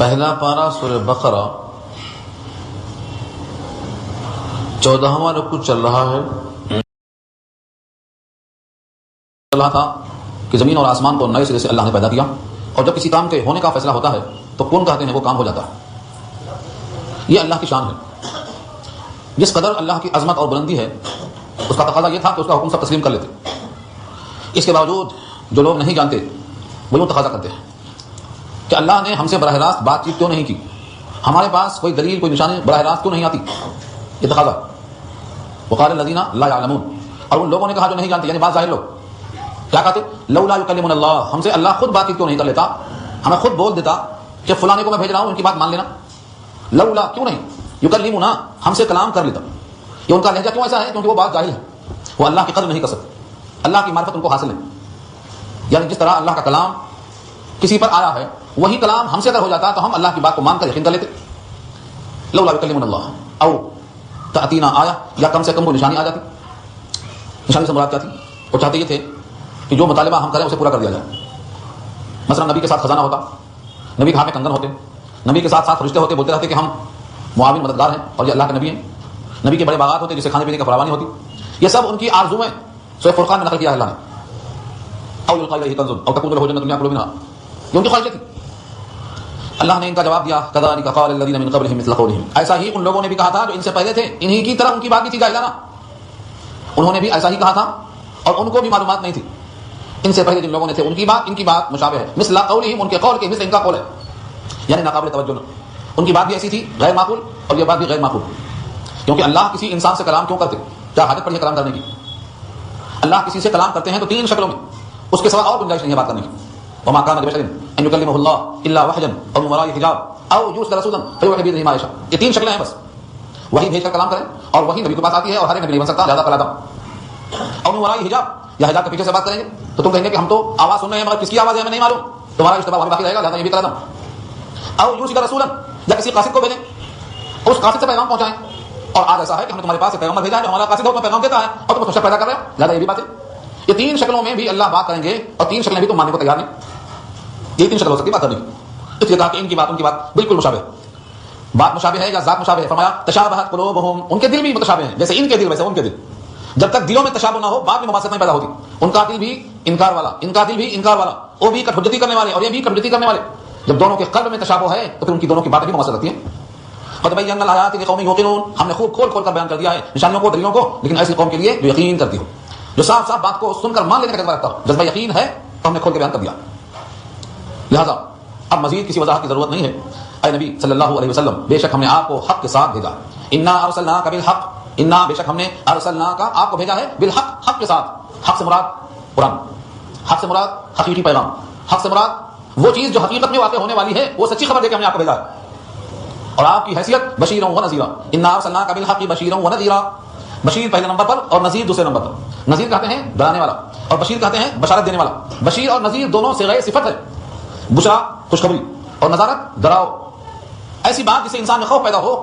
پہلا پارہ سورہ بقرہ 14واں رکوع چل رہا ہے. اللہ تھا کہ زمین اور آسمان کو نئے سرے سے اللہ نے پیدا کیا، اور جب کسی کام کے ہونے کا فیصلہ ہوتا ہے تو کون کہتے ہیں وہ کام ہو جاتا ہے. یہ اللہ کی شان ہے. جس قدر اللہ کی عظمت اور بلندی ہے اس کا تقاضا یہ تھا کہ اس کا حکم سب تسلیم کر لیتے. اس کے باوجود جو لوگ نہیں جانتے وہ یوں تقاضا کرتے ہیں کہ اللہ نے ہم سے براہ راست بات چیت کیوں نہیں کی، ہمارے پاس کوئی دلیل کوئی نشانی براہ راست کیوں نہیں آتی. یہ تقاضا. وقال الذین لا یعلمون، اور ان لوگوں نے کہا جو نہیں جانتے، یعنی بعض ظاہر لوگ کیا کہتے، لولا یکلمنا اللہ، ہم سے اللہ خود بات چیت کیوں نہیں کر لیتا، ہمیں خود بول دیتا کہ فلانے کو میں بھیج رہا ہوں ان کی بات مان لینا. لولا کیوں نہیں، یکلمنا ہم سے کلام کر لیتا. یہ ان کا لہجہ کیوں ایسا ہے؟ کیونکہ وہ بات جاہل ہے، وہ اللہ کی قدر نہیں کر سکتے، اللہ کی معرفت ان کو حاصل ہے. یعنی جس طرح اللہ کا کلام کسی پر آیا ہے وہی کلام ہم سے اگر ہو جاتا تو ہم اللہ کی بات کو مان کر یقین کر لیتے. لولا یکلمنا اللہ او تأتینا آیا، یا کم سے کم کوئی نشانی آ جاتی. نشانی سے مراد کیا تھی؟ وہ چاہتے یہ تھے کہ جو مطالبہ ہم کریں اسے پورا کر دیا جائے. مثلا نبی کے ساتھ خزانہ ہوتا، نبی کے ہاتھ میں کنگن ہوتے، نبی کے ساتھ ساتھ فرشتے ہوتے، بولتے رہتے کہ ہم معاون مددگار ہیں اور یہ اللہ کے نبی ہیں. نبی کے بڑے باغات ہوتے جسے کھانے پینے کی فراوانی ہوتی. یہ سب ان کی آرزویں سورہ فرقان میں نقل کیا ہے اللہ نے. او یلقى الیہ کنز او تکون له جنۃ یاکل منها، یہ ان کی خواہشیں تھی. اللہ نے ان کا جواب دیا کذالک قال الذین من قبلهم مثل قولهم، ایسا ہی ان لوگوں نے بھی کہا تھا جو ان سے پہلے تھے، انہی کی طرح ان کی بات بھی تھی جاہلانہ. انہوں نے بھی ایسا ہی کہا تھا اور ان کو بھی معلومات نہیں تھی. ان سے پہلے جن لوگوں نے تھے ان کی بات مشابہ ہے. مثل قولهم، ان کے قول کے مثل ان کا قول ہے، یعنی ناقابل توجہ. ان کی بات بھی ایسی تھی غیر معقول، اور یہ بات بھی غیر معقول. کیونکہ اللہ کسی انسان سے کلام کیوں کرتے؟ کیا حاجت پڑی ہے کلام کرنے کی؟ اللہ کسی سے کلام کرتے ہیں تو تین شکلوں میں، اس کے سوا اور گنجائش نہیں ہے بات کرنے کی. وما كان لبشر ان يكلمه الله الا وحيا او من وراء حجاب او يرسل رسولا فيوحي باذنه ما يشاء. یہ تین شکلیں ہیں بس. وہی بھیج کر کلام کریں اور وہی نبی کے پاس آتی ہے، اور ہر ایک نبی نہیں بن سکتا، لہذا فلا دم. او من وراء حجاب، یا حجاب کے پیچھے سے بات کریں گے تو تم کہیں گے کہ ہم تو آواز سن رہے ہیں مگر کس کی آواز ہے ہمیں نہیں معلوم، تمہارا اشتباہ وہاں باقی رہے گا، لہذا یہ بھی کلا دم. او يرسل رسولا، یا کسی قاصد کو بھیجیں اس قاصد سے پیغام پہنچائیں. اور آج ایسا ہے کہ ہم نے تمہارے پاس ایک پیغمبر بھیجا ہے جو ہمارا قاصد ہے، پیغام دیتا ہے اور تم اس کو شک پیدا کر رہے ہو، لہذا یہ بھی بات ہے. یہ تین شکلوں میں بھی اللہ بات کریں گے اور تین شکلیں بھی تم ماننے کو تیار نہیں. یہ تین شکل ہو سکتی بات کرنے کی. اس لیے کہا کہ ان کی بات ان کی بات بالکل مشابہ. بات مشابہ ہے یا ذات مشابہ ہے؟ فرمایا تشابہت قلوبہم، ان کے دل بھی متشابہ ہیں، جیسے ان کے دل ویسے ان کے دل. جب تک دلوں میں تشابہ نہ ہو بعد میں مماثلت نہیں پیدا ہوتی. ان کا دل بھی انکار والا، ان کا دل بھی انکار والا، وہ بھی کٹ حجتی کرنے والے اور یہ بھی کٹ حجتی کرنے والے. جب دونوں کے قلب میں تشابہ ہے تو پھر ان کی دونوں کی باتیں بھی مماثلت رکھتی ہیں. قد بینا الآیات لقوم یوقنون، ہم نے خوب کھول کھول کر بیان کر دیا ہے نشانیوں کو، دلیلوں کو، لیکن ایسی قوم کے لیے جو یقین کرتی ہو، جو صاف صاف بات کو سن کر مان لینے کا جذبہ رکھتا ہو. جذبہ یقین ہے تو ہم نے کھول کے بیان کر دیا. لہذا اب مزید کسی وضاحت کی ضرورت نہیں ہے. اے نبی صلی اللہ علیہ وسلم، بے شک ہم نے آپ کو حق کے ساتھ بھیجا. انا ارسلناک بالحق، انا بے شک ہم نے ارسلناک آپ کو بھیجا ہے بالحق، حق کے ساتھ. حق سے مراد قرآن، حق سے مراد حقیقی پیغام، حق سے مراد وہ چیز جو حقیقت میں واقع ہونے والی ہے، وہ سچی خبر دے کے ہم نے آپ کو بھیجا ہے. اور آپ کی حیثیت بشیرا و نذیرا. انا ارسلناک بالحق بشیرا و نذیرا. بشیر پہلے نمبر پر اور نذیر دوسرے نمبر پر. نذیر کہتے ہیں ڈرانے والا اور بشیر کہتے ہیں بشارت دینے والا. بشیر اور نذیر دونوں صیغہ صفت ہے. بشرا خوشخبری اور نذارت ڈراؤ. ایسی بات جسے انسان میں خوف پیدا ہو،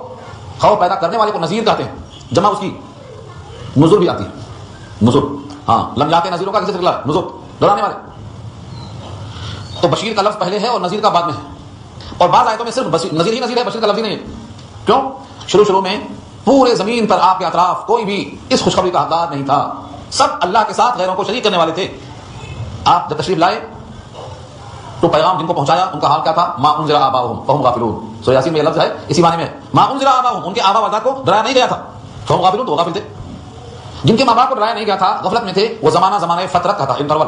خوف پیدا کرنے والے کو نذیر کہتے ہیں. جمع اس کی نذور بھی آتی ہے. نذور، ہاں، لم یات نذیروں کا کسی سے نذور ڈرانے والے. تو بشیر کا لفظ پہلے ہے اور نذیر کا بعد میں ہے. اور بعض آیتوں میں صرف نذیر ہی نذیر ہے، بشیر کا لفظ ہی نہیں ہے. کیوں؟ شروع میں پورے زمین پر آپ کے اطراف کوئی بھی اس خوشخبری کا حقدار نہیں تھا. سب اللہ کے ساتھ غیروں کو شریک کرنے والے تھے. آپ جب تشریف لائے تو پیغام جن کو پہنچایا ان کا حال کیا تھا؟ ما انذر آباؤہم فہم غافلون. سورہ یاسین میں یہ لفظ ہے اسی معنی میں. ما انذر آباؤہم، ان کے آبا و اجداد کو ڈرایا نہیں گیا تھا. فہم غافلون، تو وہ غافل تھے. جن کے ماں باپ کو ڈرایا نہیں گیا تھا، غفلت میں تھے، وہ زمانہ فترت کا تھا، انٹرول.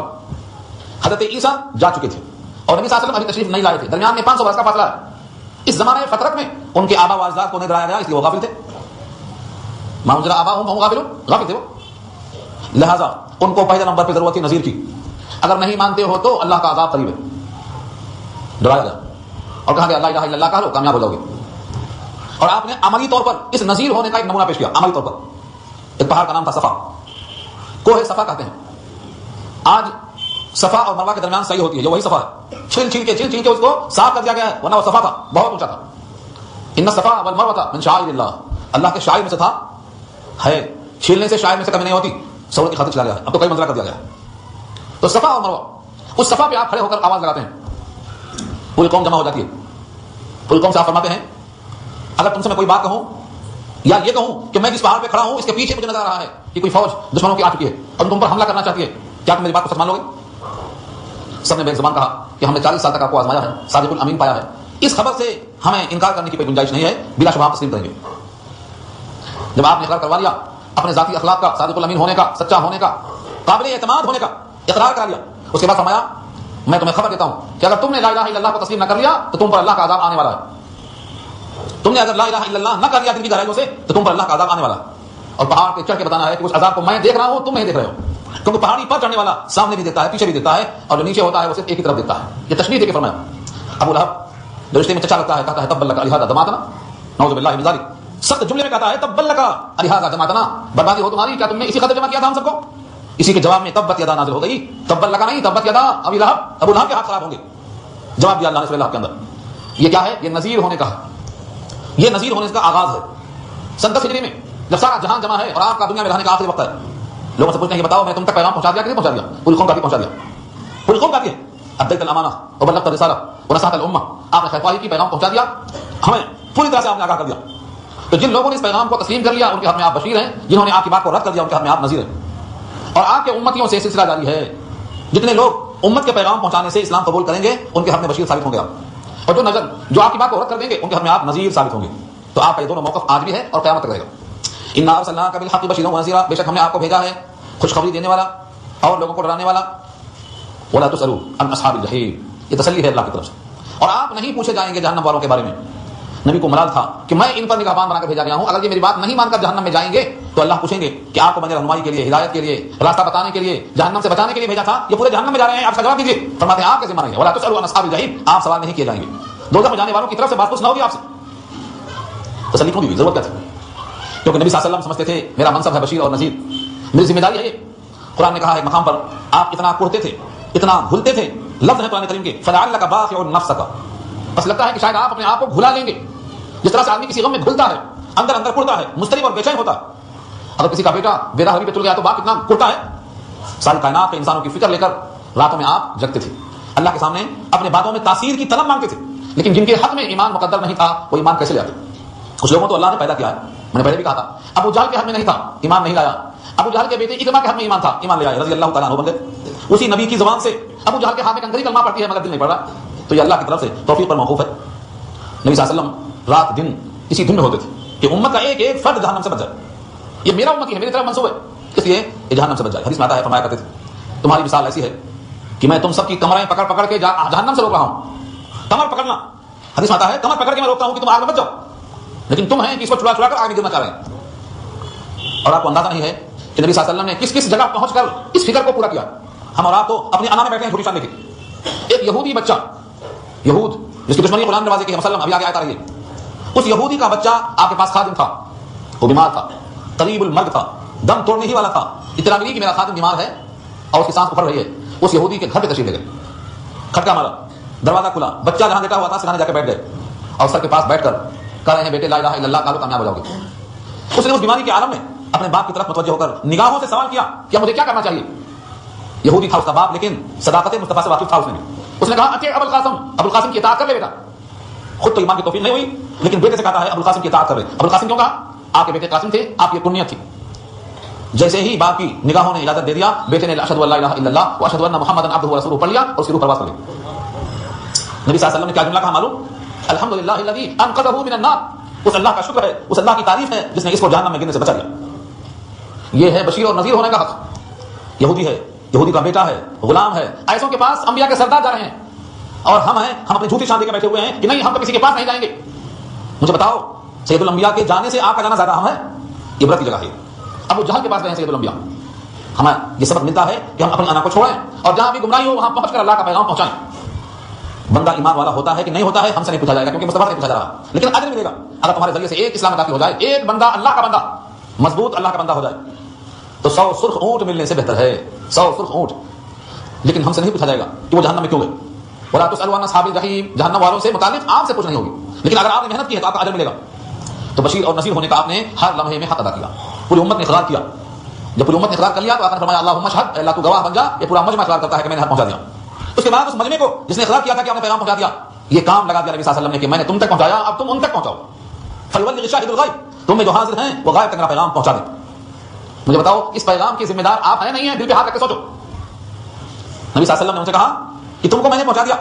حضرت عیسیٰ جا چکے تھے اور نبی صلی اللہ علیہ وسلم ابھی تشریف نہیں لائے تھے. درمیان میں 500 برس کا فاصلہ ہے. اس زمانے فترت میں ان کے آبا و اجداد کو نہیں ڈرایا گیا، اس لیے وہ غافل تھے. ما انذر آباؤہم فہم غافلون، غافل تھے وہ. لہذا ان کو پہلے نمبر پہ ضرورت تھی نذیر کی. اگر نہیں مانتے ہو تو اللہ کا عذاب قریب ہے. ڈرایا گیا اور کہا کہ لا الہ الا اللہ کہہ لو کامیاب ہو جاؤ گے. اور آپ نے عملی طور پر اس نذیر ہونے کا ایک نمونہ پیش کیا. عملی طور پر ایک پہاڑ کا نام تھا صفا. کوہ صفا کہتے ہیں. آج صفا اور مروہ کے درمیان صحیح ہوتی ہے جو وہی صفا ہے. چھیل چھیل کے اس کو صاف کر دیا گیا ہے، ورنہ وہ صفا تھا، بہت اونچا تھا. ان الصفا والمروہ من شعائر اللہ، اللہ کے شاعر میں سے تھا. ہے چھیلنے سے شاعر میں سے کمی نہیں ہوتی، سہولت کی خاطر چلا گیا ہے. اب تو کئی منزلہ کر دیا گیا ہے. تو صفا اور مروہ، اس صفا پہ آپ کھڑے ہو کر آواز لگاتے ہیں، پوری قوم جمع ہو جاتی ہے. پوری قوم سے آپ فرماتے ہیں اگر تم سے میں کوئی بات کہوں یا یہ کہوں کہ میں جس پہاڑ پہ کھڑا ہوں اس کے پیچھے مجھے نظر آ رہا ہے کہ کوئی فوج دشمنوں کی آ چکی ہے اور تم پر حملہ کرنا چاہتی ہے، کیا تم میری بات کو سچ مان لو گے؟ سب نے بے زبان کہا کہ ہم نے 40 سال تک آپ کو آزمایا ہے، صادق الامین پایا ہے، اس خبر سے ہمیں انکار کرنے کی کوئی گنجائش نہیں ہے، بلا شبہ ہم تسلیم کریں گے۔ جب آپ نے اقرار کروا لیا اپنے ذاتی اخلاق کا، صادق الامین ہونے کا، سچا ہونے کا، قابل اعتماد ہونے کا اقرار کرا لیا، اس کے بعد فرمایا میں تمہیں خبر دیتا ہوں کہ اگر تم نے لا الہ الا اللہ کو تسلیم نہ کر لیا تو تم پر اللہ کا عذاب آنے والا ہے۔ تم نے اگر لا الہ الا اللہ نہ کر لیا دل کی گہرائیوں سے تو تم پر اللہ کا عذاب آنے والا ہے، اور پہاڑ پہ چڑھ کے بتانا ہے کہ اس عذاب کو میں دیکھ رہا ہوں، تم نہیں دیکھ رہے ہو، کیونکہ پہاڑی پر چڑھنے والا سامنے بھی دیکھتا ہے، پیچھے بھی دیکھتا ہے، اور جو نیچے ہوتا ہے وہ صرف ایک ہی طرف دیکھتا ہے۔ یہ تشبیہ دے کے فرمایا۔ ابو لہب جو رشتے میں چچا لگتا ہے کہتا ہے تب لک الہذا جماعتنا، نعوذ باللہ من ذلک، سخت جملے میں کہتا ہے تب لک الہذا جماعتنا، بربادی ہو تمہاری، کیا تم نے اسی خاطر جمع کیا تھا ہم سب کو؟ اسی کے جواب میں تبت یدا نازل ہو گئی، تب لک نہیں، تبت یدا ابی لہب، ابو لہب کے ہاتھ خراب ہوں گے۔ جواب دیا اللہ نے سورہ لہب کے اندر۔ یہ کیا ہے؟ یہ نذیر ہونے کا ہے، یہ نذیر ہونے کا آغاز ہے۔ سن 10 ہجری میں جب سارا جہان جمع ہے اور آپ کا دنیا میں رہنے کا آخری وقت ہے، لوگوں سے پوچھتے ہیں یہ بتاؤ میں تم تک پیغام پہنچا دیا کہ نہیں پہنچا دیا؟ پوری قوم کا بھی پہنچا دیا، پوری قوم کا بھی ہے۔ ادیت الامانہ وبلغت الرسالہ ونصحت الامہ، آپ نے خیرخواہی کی، پیغام پہنچا دیا، ہمیں پوری طرح سے آپ نے آگاہ کر دیا۔ تو جن لوگوں نے اس پیغام کو تسلیم کر لیا ان کے ہاتھ میں آپ بشیر ہیں، جنہوں نے آپ کی بات کو رد کر دیا ان کے ہاتھ میں آپ نذیر ہیں، اور آپ کے امتیوں سے سلسلہ جاری ہے۔ جتنے لوگ امت کے پیغام پہنچانے سے اسلام قبول کریں گے ان کے ہاتھ میں بشیر ثابت ہوں گے آپ، اور جو آپ کی بات کو رد کر دیں گے ان کے ہاتھ میں آپ نذیر ثابت ہوں گے۔ تو آپ کا یہ دونوں موقف آج بھی ہے اور قیامت تک رہے گا۔ انا ارسلناک بالحق بشیرا ونذیرا، بے شک ہم نے آپ کو بھیجا ہے خوشخبری دینے والا اور لوگوں کو ڈرانے والا۔ ولا تسألوا عن اصحاب الجحیم، یہ تسلی ہے اللہ کی طرف سے، اور آپ نہیں پوچھے جائیں گے جہنم والوں کے بارے میں۔ نبی کو ملال تھا کہ میں ان پر نگہبان بنا کر بھیجا گیا ہوں، اگر یہ میری بات نہیں مان کر جہنم میں جائیں گے تو اللہ پوچھیں گے کہ آپ کو میں نے رہنمائی کے لیے، ہدایت کے لیے، راستہ بتانے کے لیے، جہنم سے بچانے کے لیے بھیجا تھا، یہ پورے جہنم میں جا رہے ہیں، آپ کا جواب دیجیے۔ فرماتے ہیں آپ کے ذمہ نہیں ہے، ولا تسألوا عن اصحاب الجحیم، آپ سوال نہیں کیے جائیں گے، دوزخ میں جانے والوں کی طرف سے بات پوچھ نہ ہوگی آپ سے۔ تسلی کیوں دی؟ ضرورت کیا تھی؟ کیونکہ نبی صلی اللہ علیہ وسلم سمجھتے تھے میرا منصب ہے بشیر اور نذیر، میری ذمہ داری ہے یہ۔ قرآن نے کہا ہے ایک مقام پر آپ اتنا کڑتے تھے، اتنا بھولتے تھے، لفظ ہے قرآن کریم کے فلعلک باخع نفسک، بس لگتا ہے کہ شاید آپ اپنے آپ کو بھلا لیں گے، جس طرح سے آدمی کسی غم میں گھلتا ہے، اندر اندر کڑتا ہے، مضطرب اور بے چین ہوتا ہے۔ اگر کسی کا بیٹا بے راہ روی پہ چل گیا تو باپ کتنا کڑتا ہے۔ ساری کائنات کے انسانوں کی فکر لے کر راتوں میں آپ جگتے تھے، اللہ کے سامنے اپنے باتوں میں تاثیر کی طلب مانگتے تھے، لیکن جن کے حق میں ایمان مقدر نہیں تھا وہ ایمان کیسے لے آتے؟ کچھ لوگوں تو اللہ نے پیدا کیا ہے، میں نے پہلے بھی کہا تھا، ابو جہل کے حق میں نہیں تھا، ایمان نہیں لایا۔ ابو جہل کے بیٹے اکرمہ کے حق میں ایمان تھا، ایمان لے آئے، رضی اللہ تعالیٰ عنہ بن گئے۔ اسی نبی کی زبان سے ابو جہل کے ہاتھ میں کنکری کلمہ پڑتی ہے مگر دل نہیں پڑ رہا، تو یہ اللہ کی طرف سے توفیق پر موقوف ہے۔ نبی صلی اللہ علیہ وسلم رات دن اسی دھن میں ہوتے تھے کہ امت کا ایک ایک فرد جہنم سے بچ جائے، یہ میرا امت ہے، میری طرف منسوب ہے، اس لیے یہ جہنم سے بچ جائے۔ حدیث میں آتا ہے، فرمایا کرتے تھے تمہاری مثال ایسی ہے کہ میں تم سب کی کمریں پکڑ پکڑ کے جہنم سے روک رہا ہوں۔ کمر پکڑنا، حدیث میں آتا ہے کمر پکڑ کے میں روکتا ہوں کہ تم آگ میں بچ جاؤ، لیکن تم ہیں کہ اس کو چھڑا چھڑا کر آگ میں گرنا چاہ رہے ہیں۔ اور آپ کو اندازہ نہیں ہے کہ نبی صلی اللہ علیہ وسلم نے کس کس جگہ پہنچ کر اس فکر کو پورا کیا۔ ہم اور آپ تو اپنی انا میں بیٹھے ہیں چھوٹی شان لے کے۔ ایک یہودی بچہ، یہود جس کی دشمنی قرآن دروازے کی مسلم ابھی آگے آتا رہی ہے، اس یہودی کا بچہ آپ کے پاس خادم تھا، وہ بیمار تھا، قریب المرگ تھا، دم توڑنے ہی والا تھا، اطلاع ملی کہ میرا خادم بیمار ہے اور اس کی سانس اکھڑ رہی ہے۔ اس یہودی کے گھر پہ تشریف لے گئے، کھٹکا مارا، دروازہ کھلا، بچہ جہاں لیٹا ہوا تھا سکھانے جا کے بیٹھ گئے اور سر کے پاس بیٹھ کر کہہ رہے ہیں بیٹے لا الہ الا اللہ کالو کامیاب ہو جاؤ گے۔ اس نے اس بیماری کے عالم میں اپنے باپ کی طرف متوجہ ہو کر نگاہوں سے سوال کیا کہ مجھے کیا کرنا چاہیے۔ یہودی تھا اس کا باپ، لیکن صداقت مصطفیٰ سے واقف تھا اس نے بھی۔ اس نے کہا اطیع ابو القاسم، ابو القاسم کی اطاعت کر لے بیٹا۔ خود تو ایمان کی توفیق نہیں ہوئی لیکن بیٹے سے کہتا ہے ابو القاسم کی اطاعت کر لے۔ ابو القاسم کیوں کہا؟ آپ کے بیٹے قاسم تھے، آپ کی کنیت تھی۔ جیسے ہی باپ کی نگاہوں نے اجازت دے دیا، بیٹے نے اشہد ان لا الہ الا اللہ واشہد ان محمدا عبدہ ورسولہ پڑھ لیا اور اس کی روح پرواز کر لی۔ نبی صلی اللہ علیہ وسلم نے کیا جملہ کہا معلوم؟ الحمدللہ الذی انقذہ من النار، اس اللہ کا شکر ہے، اس اللہ کی تعریف ہے جس نے اس کو جہنم میں گرنے سے بچا لیا۔ یہ ہے بشیر اور نذیر ہونے کا حق۔ یہودی ہے، یہودی کا بیٹا ہے، غلام ہے، ایسوں کے پاس انبیاء کے سردار جا رہے ہیں اور ہم ہیں، ہم اپنی جھوٹی شان دے کے بیٹھے ہوئے ہیں کہ نہیں ہم تو کسی کے پاس نہیں جائیں گے۔ مجھے بتاؤ سید الانبیاء کے جانے سے آپ کا جانا زیادہ اہم ہے؟ عبرت کی جگہ ہے۔ ابو جہل کے پاس گئے ہیں سید الانبیاء، ہمیں یہ سبق ملتا ہے کہ ہم اپنی انا کو چھوڑیں اور جہاں بھی گمراہی ہو وہاں پہنچ کر اللہ کا پیغام پہنچائیں۔ بندہ ایمان والا ہوتا ہے کہ نہیں ہوتا ہے ہم سے نہیں پوچھا جائے گا کیونکہ مصطفیٰ سے پوچھا جا رہا ہے، لیکن اجر ملے گا اگر تمہارے ذریعے سے ایک اسلام میں داخل ہو جائے، ایک بندہ اللہ کا بندہ، مضبوط اللہ کا بندہ ہو جائے تو 100 سرخ اونٹ ملنے سے بہتر ہے، 100 سرخ اونٹ۔ لیکن ہم سے نہیں پوچھا جائے گا کہ وہ جہنم میں کیوں گئے۔ ولا تسألوا عن اصحاب الجحیم، جہنم والوں سے متعلق آپ سے پوچھ نہیں ہوگی، لیکن اگر آپ نے محنت کی ہے تو آپ کو اجر ملے گا۔ تو بشیر اور نذیر ہونے کا آپ نے ہر لمحے میں حق ادا کیا۔ پوری امت نے اقرار کیا، جب پوری امت نے اقرار کر لیا تو آپ نے فرمایا اللہم اشہد، اللہ تو گواہ بن جا۔ یہ پورا مجمع اقرار کرتا ہے کہ میں نے حق پہنچا دیا۔ اس کے بعد اس مجمع کو جس نے اقرار کیا تھا کہ آپ نے پیغام پہنچا دیا، یہ کام لگا دیا نبی صلی اللہ علیہ وسلم نے کہ میں نے تم تک پہنچایا، اب تم ان تک پہنچاؤ. فَلْيُبَلِّغِ شَاهِدُ الْغَائِبِ، تم میں جو حاضر ہیں وہ غائب تک میرا پیغام پہنچا دیں. مجھے بتاؤ اس پیغام کے ذمہ دار آپ ہیں نہیں ہیں؟ دل پہ ہاتھ رکھ کے سوچو. نبی صلی اللہ علیہ وسلم نے ان سے کہا کہ تم کو میں نے پہنچا دیا،